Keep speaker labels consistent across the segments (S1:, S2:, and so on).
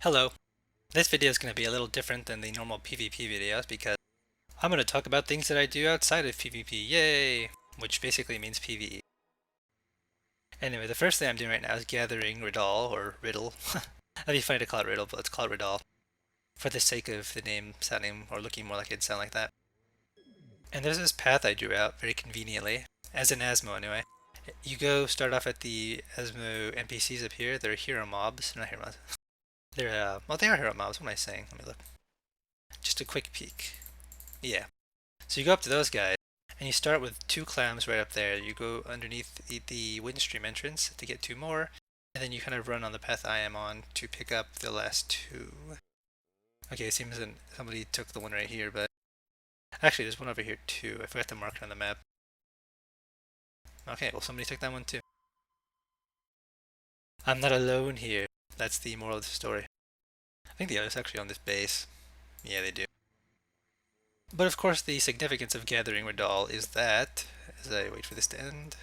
S1: Hello. This video is going to be a little different than the normal PvP videos because I'm going to talk about things that I do outside of PvP, yay! Which basically means PvE. Anyway, the first thing I'm doing right now is gathering Riddle, or Riddle. That'd be funny to call it Riddle, but let's call it Riddle for the sake of the name sounding or looking more like it'd sound like that. And there's this path I drew out very conveniently, as in Asmo anyway. You go start off at the Asmo NPCs up here. They're hero mobs, not hero mobs. They're, well, they are hero mobs. What am I saying? Let me look. Just a quick peek. Yeah. So you go up to those guys, and you start with 2 clams right up there. You go underneath the windstream entrance to get 2 more, and then you kind of run on the path I am on to pick up the last 2. Okay, it seems that somebody took the one right here, but actually there's one over here too. I forgot to mark it on the map. Okay, well somebody took that one too. I'm not alone here. That's the moral of the story. I think the others actually on this base. Yeah, they do. But of course the significance of gathering Riddle is that, as I wait for this to end,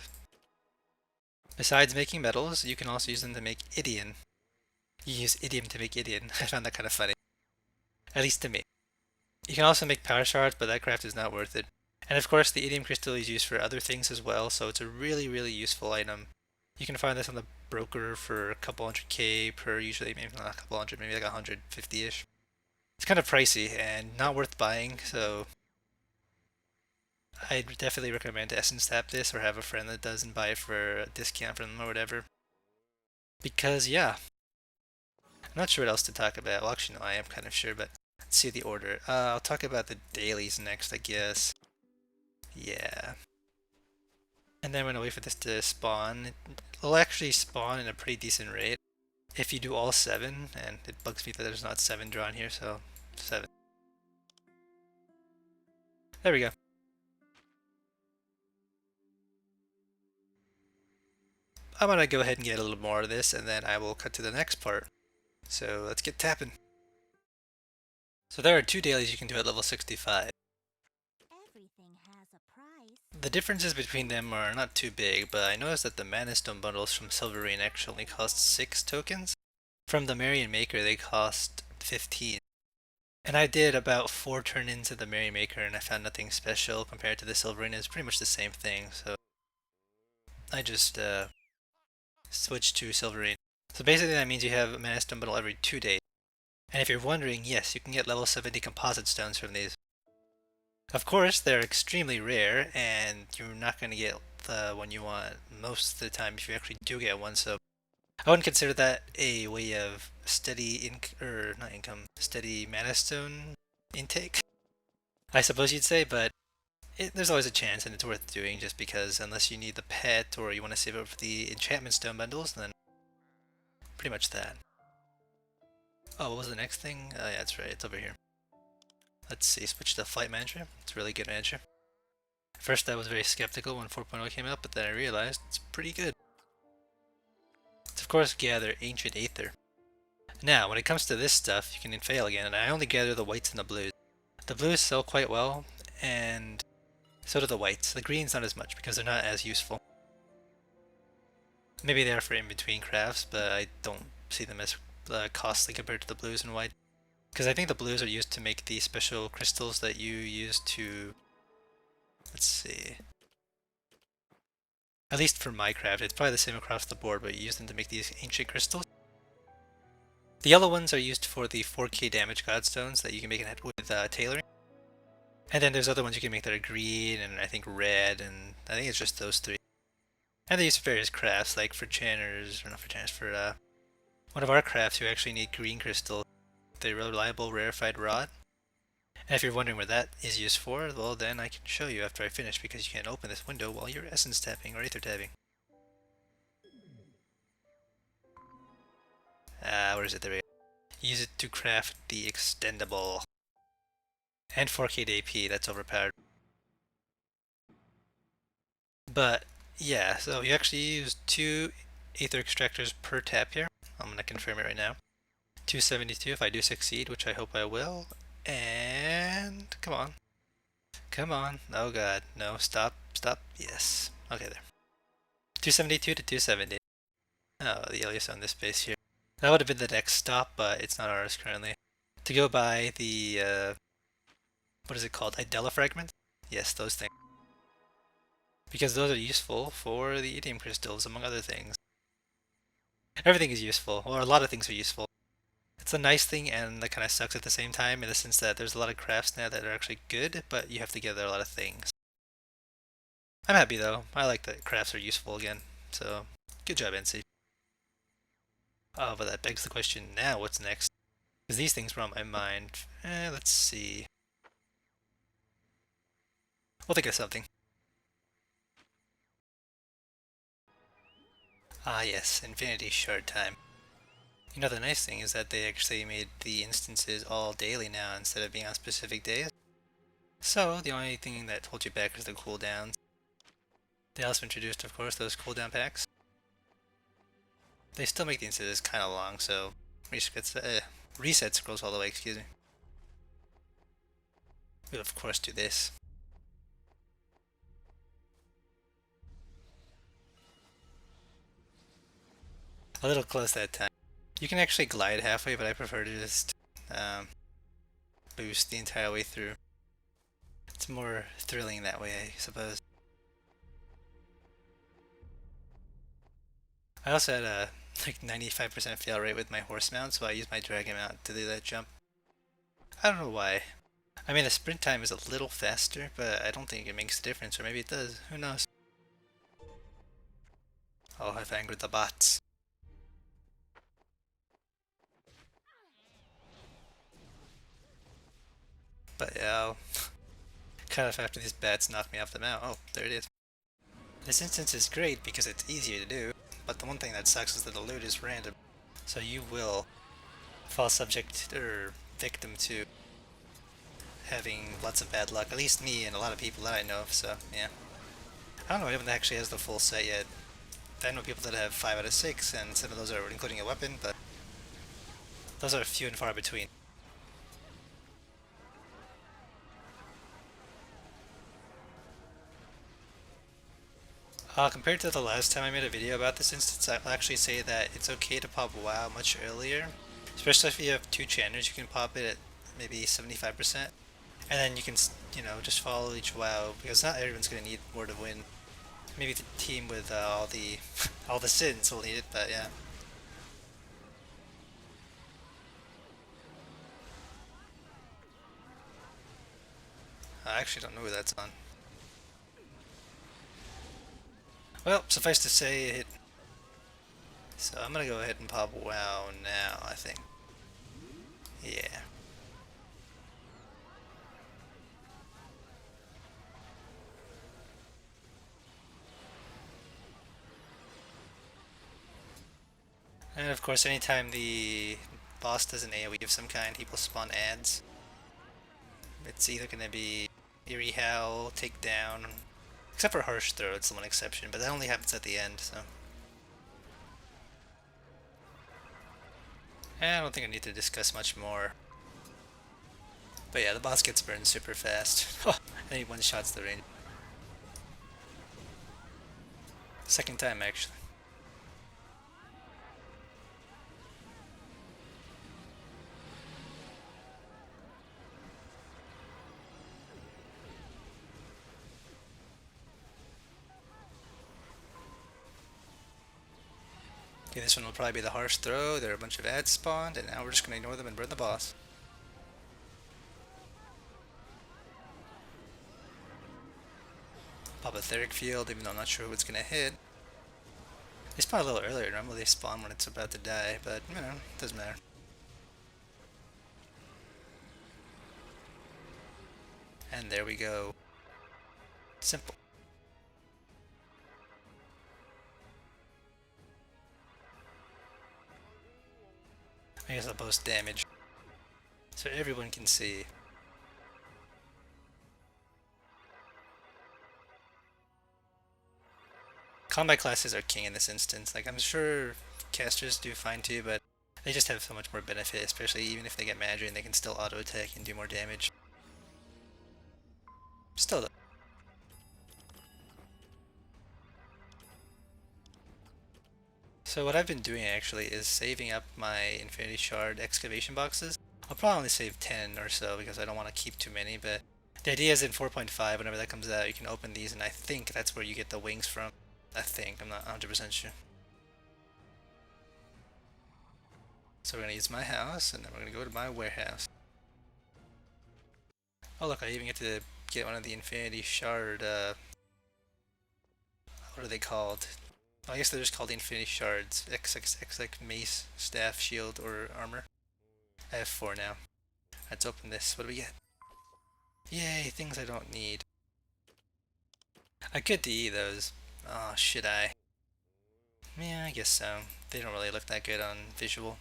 S1: besides making metals, you can also use them to make Idion. You use Idiom to make Idion. I found that kind of funny. At least to me. You can also make power shards, but that craft is not worth it. And of course the Idiom crystal is used for other things as well, so it's a really, really useful item. You can find this on the broker for a couple hundred K per, usually maybe not a couple hundred, maybe like 150-ish. It's kind of pricey and not worth buying, so I'd definitely recommend to essence tap this or have a friend that does and buy it for a discount from them or whatever. Because yeah, I'm not sure what else to talk about. Well, actually no, I am kind of sure, but let's see the order. I'll talk about the dailies next, I guess. Yeah. And then I'm going to wait for this to spawn. It'll actually spawn in a pretty decent rate if you do all 7, and it bugs me that there's not 7 drawn here, so 7. There we go. I'm going to go ahead and get a little more of this, and then I will cut to the next part. So let's get tapping. So there are 2 dailies you can do at level 65.
S2: Everything has a price.
S1: The differences between them are not too big, but I noticed that the Mana Stone bundles from Silverine actually only cost 6 tokens. From the Marion Maker they cost 15. And I did about 4 turn-ins of the Marion Maker and I found nothing special compared to the Silverine. It's pretty much the same thing, so I just switched to Silverine. So basically that means you have a Mana Stone bundle every 2 days. And if you're wondering, yes, you can get level 70 composite stones from these. Of course, they're extremely rare, and you're not going to get the one you want most of the time if you actually do get one, so I wouldn't consider that a way of steady steady mana stone intake, I suppose you'd say, but there's always a chance and it's worth doing just because unless you need the pet or you want to save it for the enchantment stone bundles, then pretty much that. Oh, what was the next thing? Oh yeah, that's right, it's over here. Let's see, switch to Flight Manager. It's a really good manager. At first I was very skeptical when 4.0 came out, but then I realized it's pretty good. Let's of course gather Ancient Aether. Now, when it comes to this stuff, you can fail again, and I only gather the whites and the blues. The blues sell quite well, and so do the whites. The greens not as much, because they're not as useful. Maybe they are for in-between crafts, but I don't see them as costly compared to the blues and white. Because I think the blues are used to make the special crystals that you use to... Let's see... At least for Minecraft, it's probably the same across the board, but you use them to make these ancient crystals. The yellow ones are used for the 4k damage godstones that you can make with tailoring. And then there's other ones you can make that are green, and I think red, and I think it's just those 3. And they use various crafts, like for channers, or not for channers, for one of our crafts who actually need green crystals. The reliable rarefied rod. And if you're wondering what that is used for, well then I can show you after I finish because you can't open this window while you're essence tapping or aether tapping. Where is it? There we go. Use it to craft the extendable. And 4k AP, that's overpowered. But yeah, so you actually use 2 aether extractors per tap here. I'm gonna confirm it right now. 272 if I do succeed, which I hope I will. And come on. Come on. Oh god. No, stop. Stop. Yes. Okay, there. 272 to 270. Oh, the alias on this base here. That would have been the next stop, but it's not ours currently. To go by the, what is it called? Idella fragment? Yes, those things. Because those are useful for the idiom crystals, among other things. Everything is useful, or a lot of things are useful. It's a nice thing and that kind of sucks at the same time in the sense that there's a lot of crafts now that are actually good, but you have to gather a lot of things. I'm happy though. I like that crafts are useful again. So, good job, NC. Oh, but that begs the question now, what's next? Because these things were on my mind. Let's see. We'll think of something. Ah yes, Infinity Shard time. You know, the nice thing is that they actually made the instances all daily now instead of being on specific days. So, the only thing that holds you back is the cooldowns. They also introduced, of course, those cooldown packs. They still make the instances kind of long, so reset scrolls all the way, excuse me. We'll of course do this. A little close that time. You can actually glide halfway, but I prefer to just boost the entire way through. It's more thrilling that way, I suppose. I also had a like 95% fail rate with my horse mount, so I used my dragon mount to do that jump. I don't know why. I mean, the sprint time is a little faster, but I don't think it makes a difference, or maybe it does. Who knows? Oh, I've angered the bots. But yeah, kind of after these bats knock me off the mount. Oh, there it is. This instance is great because it's easier to do, but the one thing that sucks is that the loot is random. So you will fall subject or victim to having lots of bad luck. At least me and a lot of people that I know of, so yeah. I don't know anyone that actually has the full set yet. I know people that have 5 out of 6, and some of those are including a weapon, but those are few and far between. Compared to the last time I made a video about this instance, I'll actually say that it's okay to pop WoW much earlier. Especially if you have 2 channels, you can pop it at maybe 75%. And then you can, just follow each WoW, because not everyone's going to need more to win. Maybe the team with all the all the sins will need it, but yeah. I actually don't know who that's on. Well, suffice to say, it. So I'm gonna go ahead and pop WoW now, I think. Yeah. And of course, anytime the boss does an AoE of some kind, he will spawn ads. It's either gonna be Eerie Howl, Takedown, except for Harsh Throw, it's the one exception, but that only happens at the end, so. I don't think I need to discuss much more. But yeah, the boss gets burned super fast. And he one-shots the range. Second time, actually. Okay, this one will probably be the Harsh Throw. There are a bunch of ads spawned, and now we're just gonna ignore them and burn the boss. Pop a Etheric Field, even though I'm not sure who it's gonna hit. They spawn a little earlier. Normally they spawn when it's about to die, but, doesn't matter. And there we go. Simple. I guess I'll post damage so everyone can see. Combat classes are king in this instance. Like, I'm sure casters do fine too, but they just have so much more benefit, especially even if they get Magic and they can still auto attack and do more damage. Still though. So what I've been doing actually is saving up my Infinity Shard excavation boxes. I'll probably only save 10 or so because I don't want to keep too many, but the idea is in 4.5, whenever that comes out, you can open these, and I think that's where you get the wings from. I think, I'm not 100% sure. So we're gonna use my house, and then we're gonna go to my warehouse. Oh look, I even get to get one of the Infinity Shard, what are they called? I guess they're just called the Infinity Shards. XXX, like mace, staff, shield, or armor. I have 4 now. Let's open this. What do we get? Yay, things I don't need. I could DE those. Oh, should I? Yeah, I guess so. They don't really look that good on visual.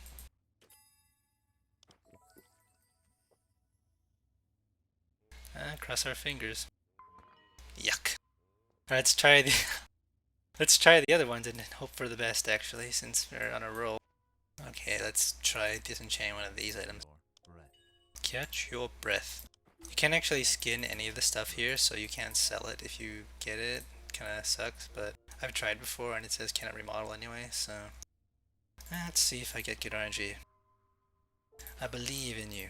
S1: Cross our fingers. Yuck. Alright, let's try the let's try the other ones and hope for the best actually, since we're on a roll. Okay, let's try disenchant one of these items. Catch your breath. You can't actually skin any of the stuff here, so you can't sell it if you get it. Kinda sucks, but I've tried before and it says cannot remodel anyway, so let's see if I get good RNG. I believe in you.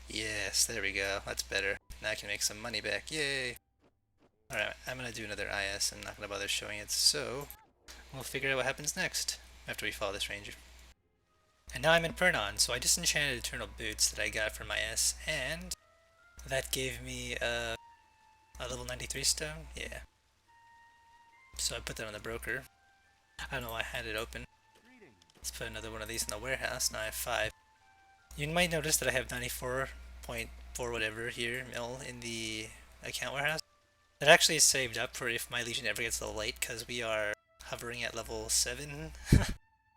S1: Yes, there we go. That's better. Now I can make some money back. Yay! Alright, I'm gonna do another IS. I'm not gonna bother showing it, so we'll figure out what happens next after we follow this ranger. And now I'm in Pernon, so I disenchanted Eternal Boots that I got from IS, and that gave me a level 93 stone? Yeah. So I put that on the broker. I don't know why I had it open. Let's put another one of these in the warehouse. Now I have 5. You might notice that I have 94.4 whatever here mil in the account warehouse. That actually is saved up for if my Legion ever gets a little late, because we are hovering at level 7.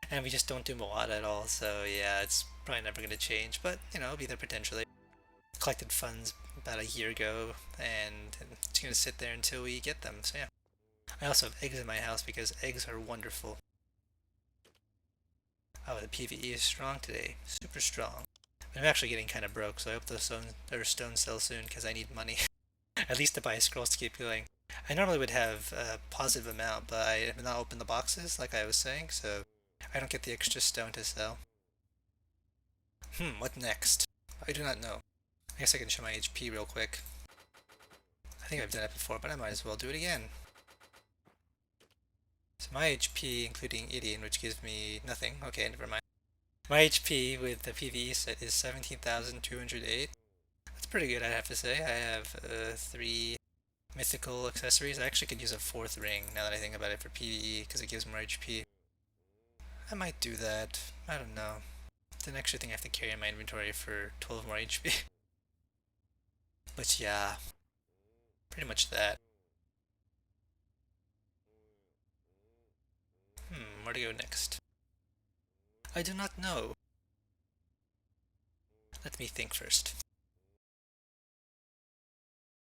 S1: And we just don't do Moata at all, so yeah, it's probably never going to change, but you know, it'll be there potentially. Collected funds about a year ago, and it's going to sit there until we get them, so yeah. I also have eggs in my house because eggs are wonderful. Oh, the PvE is strong today. Super strong. But I'm actually getting kind of broke, so I hope those stones sell soon because I need money. At least to buy scrolls to keep going. I normally would have a positive amount, but I have not opened the boxes like I was saying, so I don't get the extra stone to sell. What next? I do not know. I guess I can show my HP real quick. I think I've done it before, but I might as well do it again. So my HP, including Idion, which gives me nothing. Okay, never mind. My HP with the PvE set is 17,208. That's pretty good, I'd have to say. I have 3 mythical accessories. I actually could use a 4th ring now that I think about it for PvE because it gives more HP. I might do that. I don't know. It's an extra thing I have to carry in my inventory for 12 more HP. But yeah, pretty much that. Where to go next? I do not know. Let me think first.